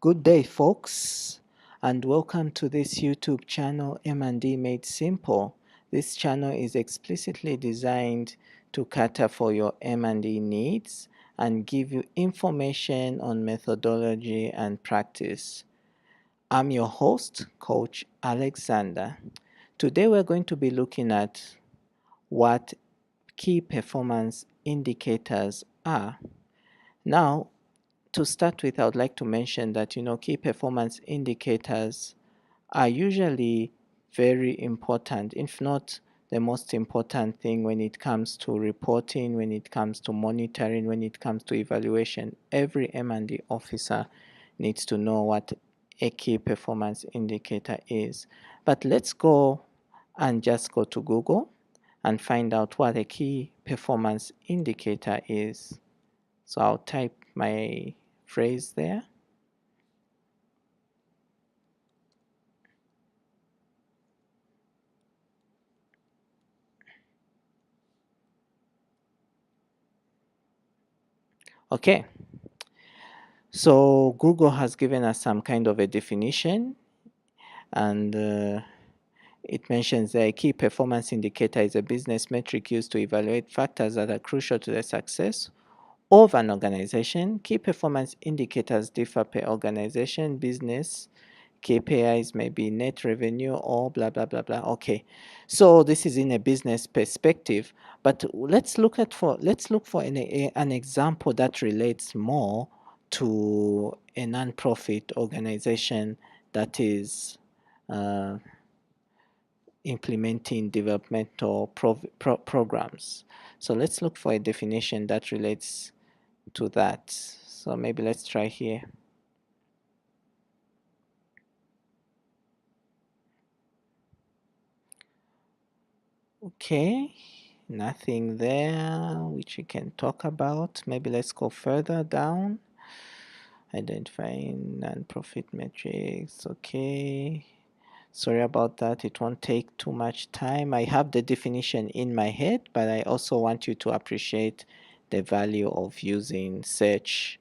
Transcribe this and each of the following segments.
Good day, folks, and welcome to this YouTube channel, M&D Made Simple. This channel is explicitly designed to cater for your M&D needs and give you information on methodology and practice. I'm your host, Coach Alexander. Today we're going to be looking at what key performance indicators are. Now, to start with, I would like to mention that key performance indicators are usually very important, if not the most important thing when it comes to reporting, when it comes to monitoring, when it comes to evaluation. Every M&D officer needs to know what a key performance indicator is. But let's go and just go to Google and find out what a key performance indicator is. So I'll type my phrase there. Okay, so Google has given us some kind of a definition, and it mentions that a key performance indicator is a business metric used to evaluate factors that are crucial to the success of an organization. Key performance indicators differ per organization, business. KPIs may be net revenue or blah blah blah blah. Okay, so this is in a business perspective, but let's look for an example that relates more to a non-profit organization that is uh, implementing developmental programs. So let's look for a definition that relates to that. So maybe let's try here. Okay, nothing there which we can talk about. Maybe let's go further down. Identifying non-profit metrics. Okay, sorry about that, it won't take too much time. I have the definition in my head, but I also want you to appreciate the value of using search.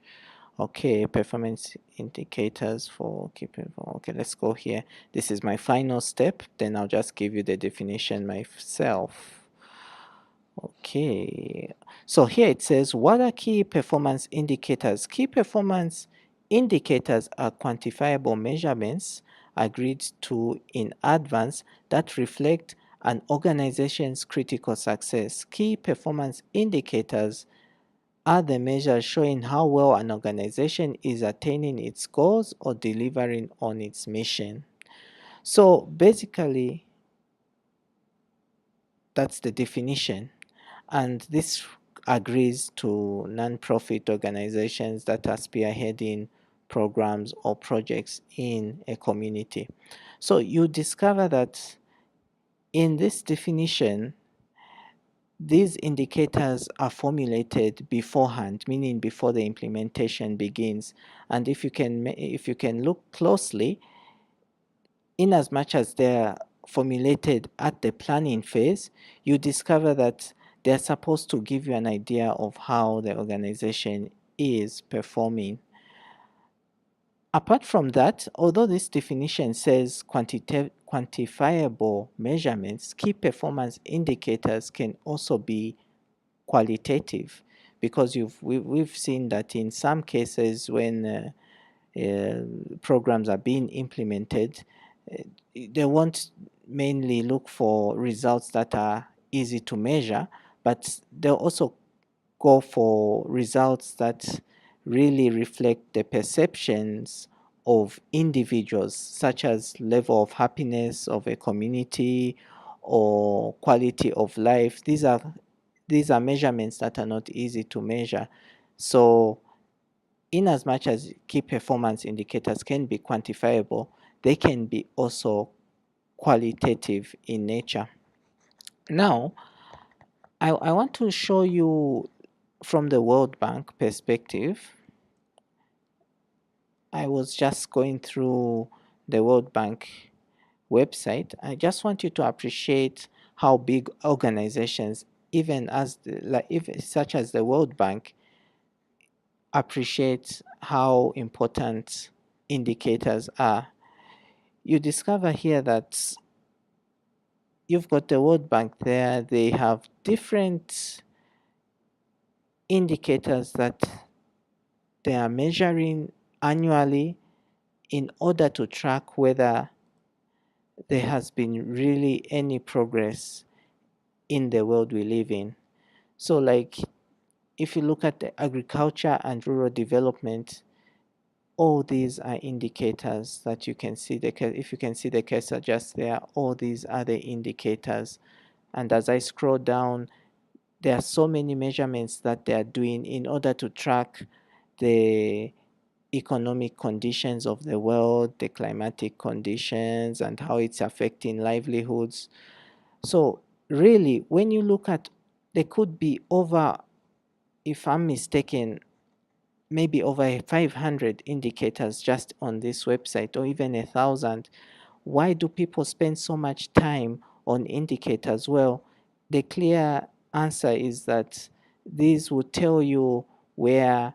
Okay, performance indicators for keeping. Okay, let's go here. This is my final step, then I'll just give you the definition myself. Okay, so here it says, what are key performance indicators? Key performance indicators are quantifiable measurements agreed to in advance that reflect an organization's critical success. Key performance indicators are the measures showing how well an organization is attaining its goals or delivering on its mission. So basically, that's the definition. And this agrees to non-profit organizations that are spearheading programs or projects in a community. So you discover that in this definition, these indicators are formulated beforehand, meaning before the implementation begins. And if you can look closely, in as much as they're formulated at the planning phase, you discover that they're supposed to give you an idea of how the organization is performing. Apart from that, although this definition says quantifiable measurements, key performance indicators can also be qualitative, because we've seen that in some cases when programs are being implemented, they won't mainly look for results that are easy to measure, but they'll also go for results that really reflect the perceptions of individuals, such as level of happiness of a community or quality of life. These are measurements that are not easy to measure. So in as much as key performance indicators can be quantifiable, they can be also qualitative in nature. Now, I want to show you from the World Bank perspective. I was just going through the World Bank website. I just want you to appreciate how big organizations, even such as the World Bank, appreciate how important indicators are, you discover here that you've got the World Bank there. They have different indicators that they are measuring annually in order to track whether there has been really any progress in the world we live in. So, like, if you look at the agriculture and rural development, all these are indicators that you can see. If you can see the cursor just there, all these are the indicators. And as I scroll down, there are so many measurements that they are doing in order to track the economic conditions of the world, the climatic conditions, and how it's affecting livelihoods. So, really, when you look at, there could be over, if I'm mistaken, maybe over 500 indicators just on this website, or even 1,000. Why do people spend so much time on indicators? Well, the clear answer is that these will tell you where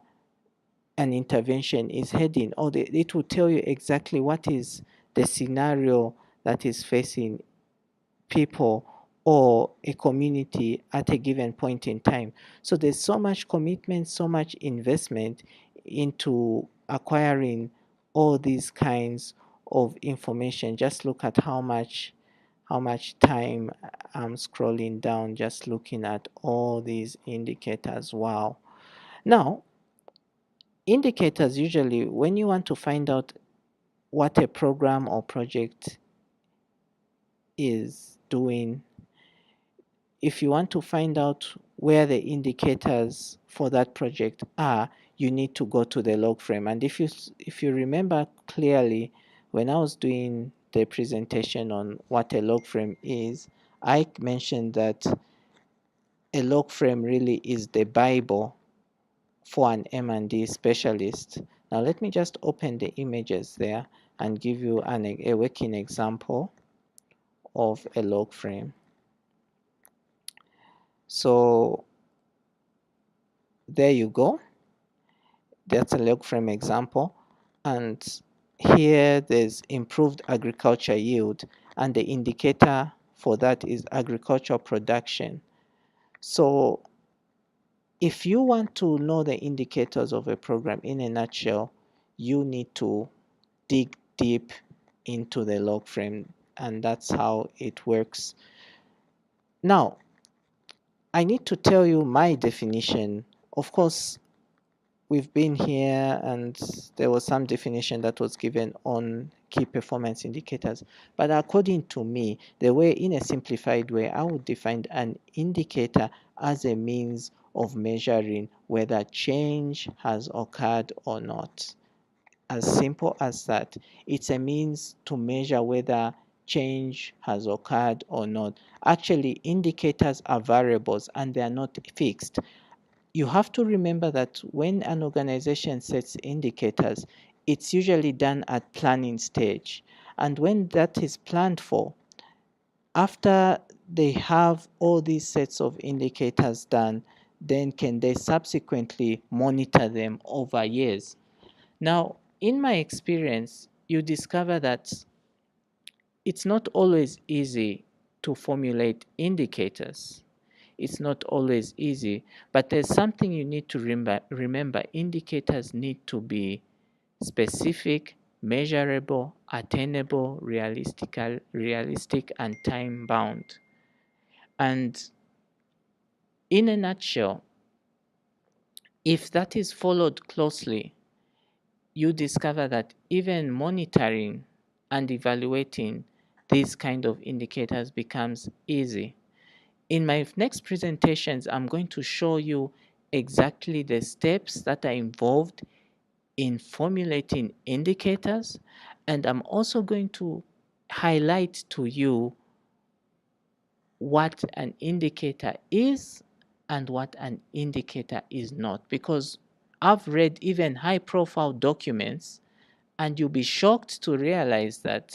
an intervention is heading, or it will tell you exactly what is the scenario that is facing people or a community at a given point in time. So there's so much commitment, so much investment into acquiring all these kinds of information. Just look at how much time I'm scrolling down just looking at all these indicators. Wow. Now, indicators, usually when you want to find out what a program or project is doing, if you want to find out where the indicators for that project are, you need to go to the log frame. And if you remember clearly, when I was doing the presentation on what a log frame is, I mentioned that a log frame really is the Bible for an M&D specialist. Now let me just open the images there and give you a working example of a log frame. So there you go. That's a log frame example. And here there's improved agriculture yield, and the indicator for that is agricultural production. So if you want to know the indicators of a program in a nutshell, you need to dig deep into the log frame, and that's how it works. Now, I need to tell you my definition. Of course, we've been here and there was some definition that was given on key performance indicators. But according to me, the way, in a simplified way, I would define an indicator as a means of measuring whether change has occurred or not. As simple as that. It's a means to measure whether change has occurred or not. Actually, indicators are variables and they are not fixed. You have to remember that when an organization sets indicators, it's usually done at planning stage. And when that is planned for, after they have all these sets of indicators done, then can they subsequently monitor them over years. Now, in my experience, you discover that it's not always easy to formulate indicators. It's not always easy, but there's something you need to remember. Indicators need to be specific, measurable, attainable, realistic, and time bound. And in a nutshell, if that is followed closely, you discover that even monitoring and evaluating these kind of indicators becomes easy. In my next presentations, I'm going to show you exactly the steps that are involved in formulating indicators, and I'm also going to highlight to you what an indicator is and what an indicator is not, because I've read even high profile documents and you'll be shocked to realize that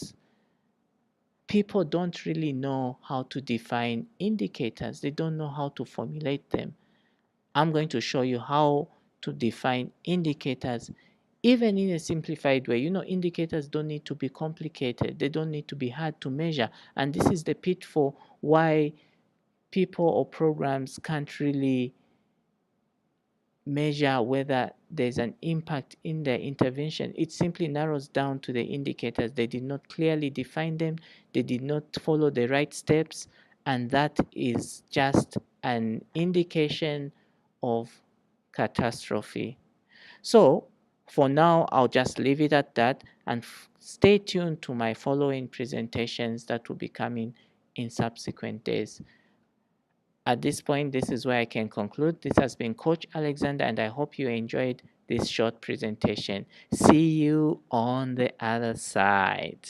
people don't really know how to define indicators. They don't know how to formulate them. I'm going to show you how to define indicators Even in a simplified way, indicators don't need to be complicated. They don't need to be hard to measure. And this is the pitfall why people or programs can't really measure whether there's an impact in their intervention. It simply narrows down to the indicators. They did not clearly define them. They did not follow the right steps. And that is just an indication of catastrophe. So for now, I'll just leave it at that, and stay tuned to my following presentations that will be coming in subsequent days. At this point, this is where I can conclude. This has been Coach Alexander, and I hope you enjoyed this short presentation. See you on the other side.